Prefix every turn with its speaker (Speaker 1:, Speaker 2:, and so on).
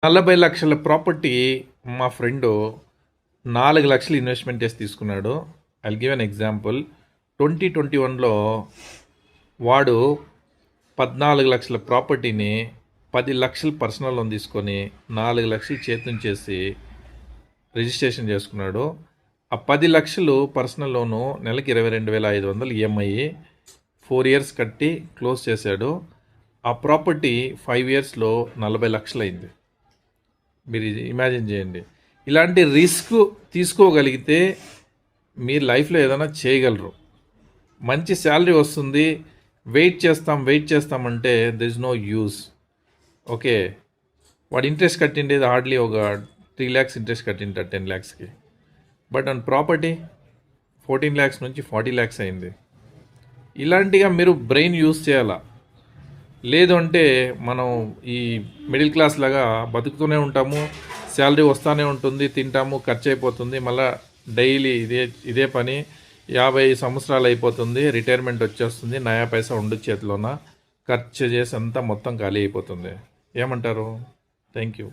Speaker 1: 40 లక్షల ప్రాపర్టీ మా ఫ్రెండు 4 లక్షలు ఇన్వెస్ట్మెంట్ చేసి తీసుకున్నాడు. I give an example. 2021లో వాడు 14 లక్షల ప్రాపర్టీని 10 లక్షలు పర్సనల్ లోన్ తీసుకొని 4 లక్షలు చేతులు చేసి రిజిస్ట్రేషన్ చేసుకున్నాడు. ఆ 10 లక్షలు పర్సనల్ లోను నెలకి 22,500 ఈఎంఐ 4 ఇయర్స్ కట్టి క్లోజ్ చేశాడు. ఆ ప్రాపర్టీ 5 ఇయర్స్లో 40 లక్షలు అయింది. మీరు ఇమాజిన్ చేయండి. ఇలాంటి రిస్క్ తీసుకోగలిగితే మీరు లైఫ్లో ఏదైనా చేయగలరు. మంచి శాలరీ వస్తుంది, వెయిట్ చేస్తామంటే there is no use. Okay, వాడు ఇంట్రెస్ట్ కట్టిండేది హార్డ్లీ ఒక 3 lakhs ఇంట్రెస్ట్ కట్టింటాడు 10 lakhsకి. బట్ ఆన్ ప్రాపర్టీ 14 lakhs నుంచి 40 lakhs అయింది. ఇలాంటిగా మీరు బ్రెయిన్ యూస్ చేయాలా. లేదు అంటే మనం ఈ మిడిల్ క్లాస్ లాగా బతుకుతూనే ఉంటాము, శాలరీ వస్తూనే ఉంటుంది, తింటాము, ఖర్చు అయిపోతుంది, మళ్ళీ డైలీ ఇదే పని 50 సంవత్సరాలు అయిపోతుంది, రిటైర్మెంట్ వచ్చేస్తుంది, నయా పైసా ఉండు చేతిలోన, ఖర్చు చేసి అంతా మొత్తం ఖాళీ అయిపోతుంది. ఏమంటారు? Thank you.